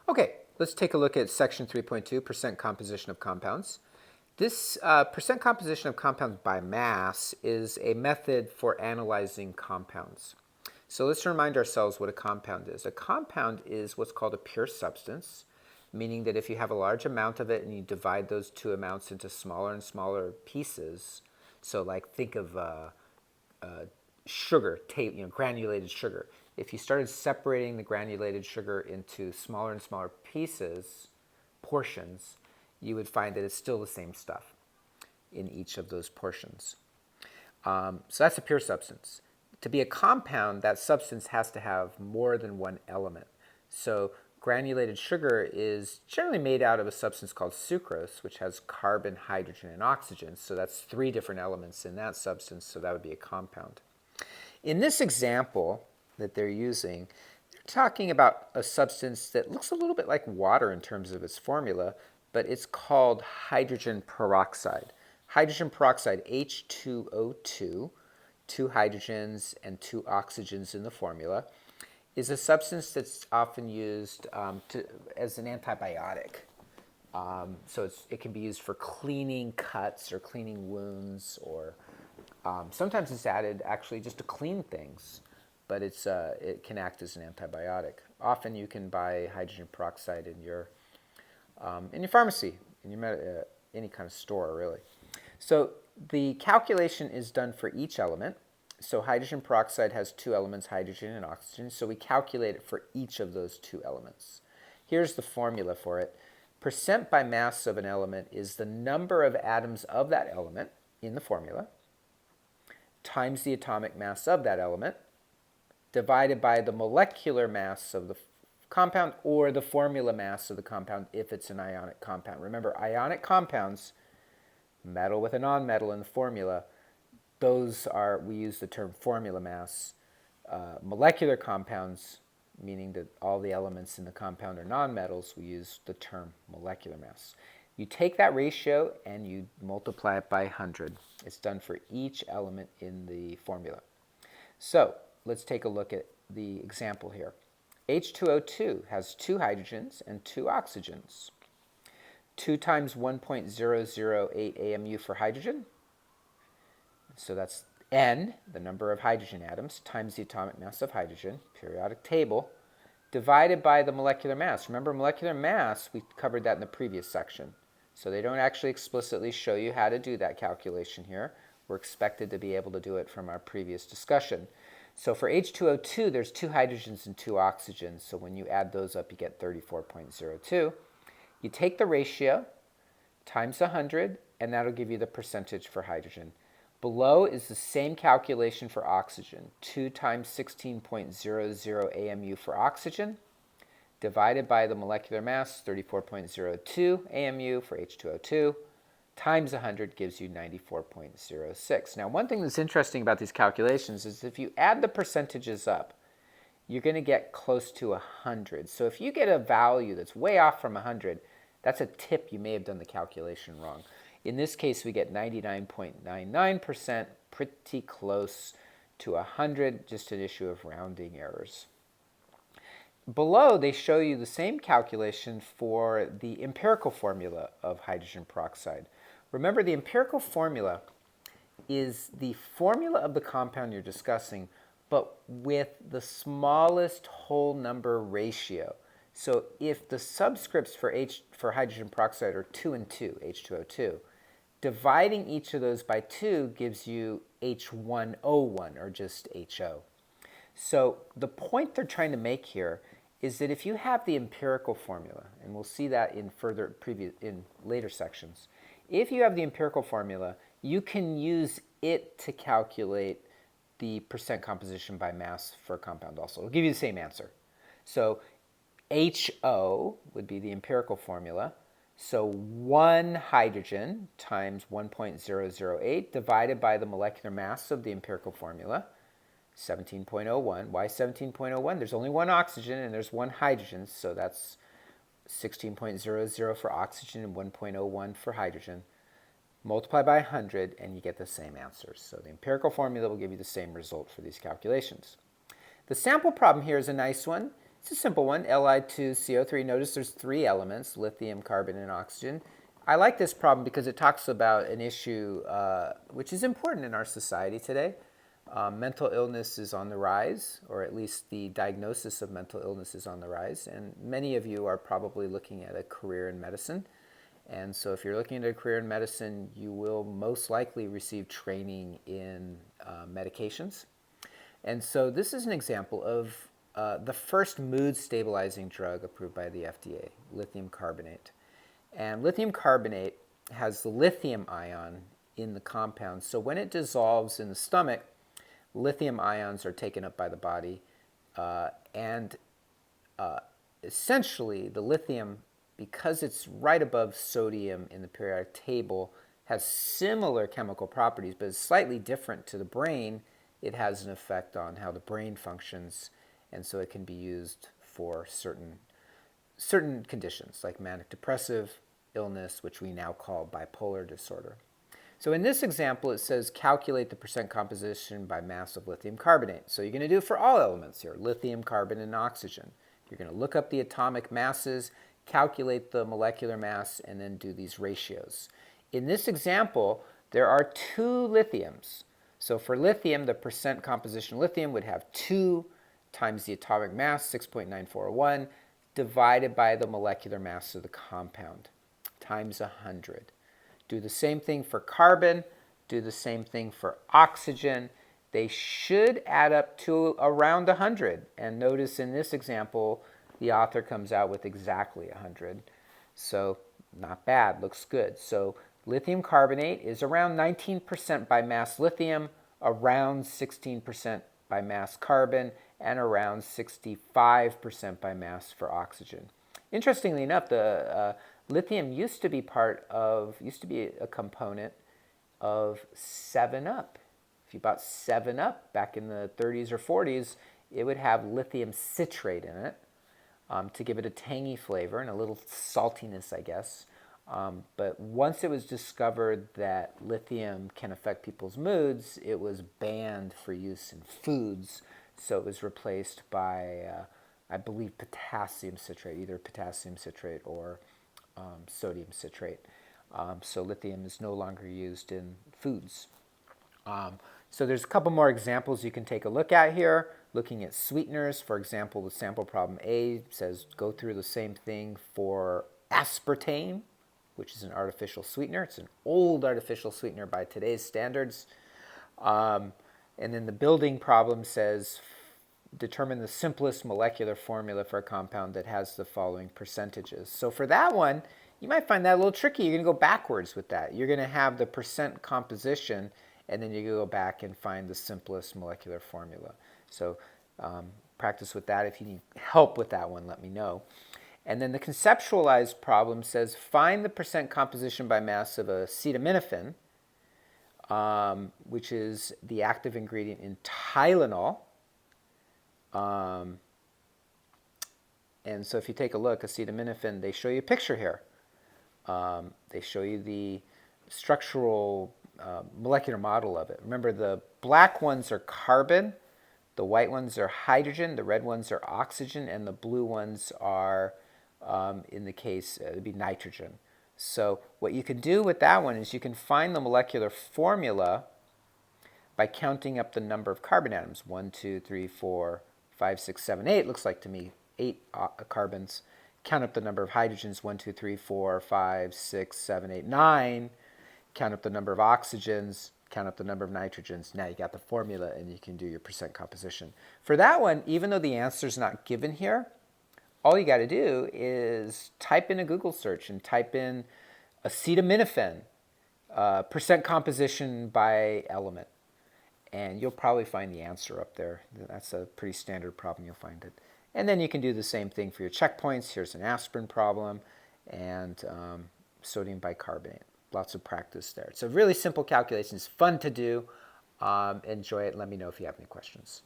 Okay, let's take a look at section 3.2, percent composition of compounds. This percent composition of compounds by mass is a method for analyzing compounds. So let's remind ourselves what a compound is. A compound is what's called a pure substance, meaning that if you have a large amount of it and you divide those two amounts into smaller and smaller pieces, so like think of sugar, granulated sugar. If you started separating the granulated sugar into smaller and smaller pieces, portions, you would find that it's still the same stuff in each of those portions. So that's a pure substance. To be a compound, that substance has to have more than one element. So granulated sugar is generally made out of a substance called sucrose, which has carbon, hydrogen, and oxygen. So that's 3 different elements in that substance, so that would be a compound. In this example that they're using, they're talking about a substance that looks a little bit like water in terms of its formula, but it's called hydrogen peroxide. Hydrogen peroxide, H2O2, 2 hydrogens and 2 oxygens in the formula, is a substance that's often used as an antibiotic. So it can be used for cleaning cuts or cleaning wounds, or sometimes it's added actually just to clean things, but it can act as an antibiotic. Often you can buy hydrogen peroxide in your pharmacy, in your any kind of store, really. So the calculation is done for each element. So hydrogen peroxide has 2 elements, hydrogen and oxygen, so we calculate it for each of those 2 elements. Here's the formula for it. Percent by mass of an element is the number of atoms of that element in the formula times the atomic mass of that element divided by the molecular mass of the compound, or the formula mass of the compound if it's an ionic compound. Remember, ionic compounds, metal with a nonmetal in the formula, we use the term formula mass. Molecular compounds, meaning that all the elements in the compound are nonmetals, we use the term molecular mass. You take that ratio and you multiply it by 100. It's done for each element in the formula. So let's take a look at the example here. H2O2 has 2 hydrogens and 2 oxygens. 2 times 1.008 AMU for hydrogen. So that's N, the number of hydrogen atoms, times the atomic mass of hydrogen, periodic table, divided by the molecular mass. Remember, molecular mass, we covered that in the previous section. So they don't actually explicitly show you how to do that calculation here. We're expected to be able to do it from our previous discussion. So for H2O2, there's 2 hydrogens and 2 oxygens. So when you add those up, you get 34.02. You take the ratio times 100, and that'll give you the percentage for hydrogen. Below is the same calculation for oxygen. 2 times 16.00 AMU for oxygen, divided by the molecular mass, 34.02 AMU for H2O2, times 100 gives you 94.06. Now, one thing that's interesting about these calculations is if you add the percentages up, you're going to get close to 100. So if you get a value that's way off from 100, that's a tip you may have done the calculation wrong. In this case, we get 99.99%, pretty close to 100, just an issue of rounding errors. Below, they show you the same calculation for the empirical formula of hydrogen peroxide. Remember, the empirical formula is the formula of the compound you're discussing, but with the smallest whole number ratio. So if the subscripts for hydrogen peroxide are 2 and 2, H2O2, dividing each of those by 2 gives you H1O1, or just HO. So the point they're trying to make here is that if you have the empirical formula, and we'll see that in later sections, if you have the empirical formula, you can use it to calculate the percent composition by mass for a compound also. It'll give you the same answer. So HO would be the empirical formula. So 1 hydrogen times 1.008 divided by the molecular mass of the empirical formula, 17.01. Why 17.01? There's only 1 oxygen and there's 1 hydrogen, so that's 16.00 for oxygen and 1.01 for hydrogen. Multiply by 100 and you get the same answers. So the empirical formula will give you the same result for these calculations. The sample problem here is a nice one. It's a simple one, Li2CO3. Notice there's three elements, lithium, carbon, and oxygen. I like this problem because it talks about an issue which is important in our society today. Mental illness is on the rise, or at least the diagnosis of mental illness is on the rise. And many of you are probably looking at a career in medicine. And so if you're looking at a career in medicine, you will most likely receive training in medications. And so this is an example of the first mood stabilizing drug approved by the FDA, lithium carbonate. And lithium carbonate has the lithium ion in the compound. So when it dissolves in the stomach, lithium ions are taken up by the body. And essentially, the lithium, because it's right above sodium in the periodic table, has similar chemical properties, but it's slightly different to the brain. It has an effect on how the brain functions, and so it can be used for certain conditions like manic depressive illness, which we now call bipolar disorder. So in this example, it says calculate the percent composition by mass of lithium carbonate. So you're going to do it for all elements here, lithium, carbon, and oxygen. You're going to look up the atomic masses, calculate the molecular mass, and then do these ratios. In this example, there are two lithiums. So for lithium, the percent composition of lithium would have 2 times the atomic mass, 6.941, divided by the molecular mass of the compound, times 100. Do the same thing for carbon, do the same thing for oxygen. They should add up to around 100. And notice in this example, the author comes out with exactly 100. So not bad, looks good. So lithium carbonate is around 19% by mass lithium, around 16% by mass carbon, and around 65% by mass for oxygen. Interestingly enough, the lithium used to be a component of 7-Up. If you bought 7-Up back in the 30s or 40s, it would have lithium citrate in it to give it a tangy flavor and a little saltiness, I guess. But once it was discovered that lithium can affect people's moods, it was banned for use in foods. So it was replaced by, I believe, potassium citrate, either potassium citrate or sodium citrate. So lithium is no longer used in foods. So there's a couple more examples you can take a look at here. Looking at sweeteners, for example, the sample problem A says go through the same thing for aspartame, which is an artificial sweetener. It's an old artificial sweetener by today's standards. And then the building problem says determine the simplest molecular formula for a compound that has the following percentages. So for that one, you might find that a little tricky. You're going to go backwards with that. You're going to have the percent composition, and then you go back and find the simplest molecular formula. So practice with that. If you need help with that one, let me know. And then the conceptualized problem says find the percent composition by mass of acetaminophen, which is the active ingredient in Tylenol. And so if you take a look, acetaminophen, they show you a picture here. They show you the structural molecular model of it. Remember, the black ones are carbon, the white ones are hydrogen, the red ones are oxygen, and the blue ones are, in the case, it would be nitrogen. So what you can do with that one is you can find the molecular formula by counting up the number of carbon atoms. 1, 2, 3, 4, 5, 6, 7, 8. Looks like to me 8 carbons. Count up the number of hydrogens. 1, 2, 3, 4, 5, 6, 7, 8, 9. Count up the number of oxygens. Count up the number of nitrogens. Now you got the formula and you can do your percent composition. For that one, even though the answer is not given here, all you got to do is type in a Google search and type in acetaminophen, percent composition by element. And you'll probably find the answer up there. That's a pretty standard problem, you'll find it. And then you can do the same thing for your checkpoints. Here's an aspirin problem and sodium bicarbonate. Lots of practice there. It's a really simple calculation. It's fun to do. Enjoy it. Let me know if you have any questions.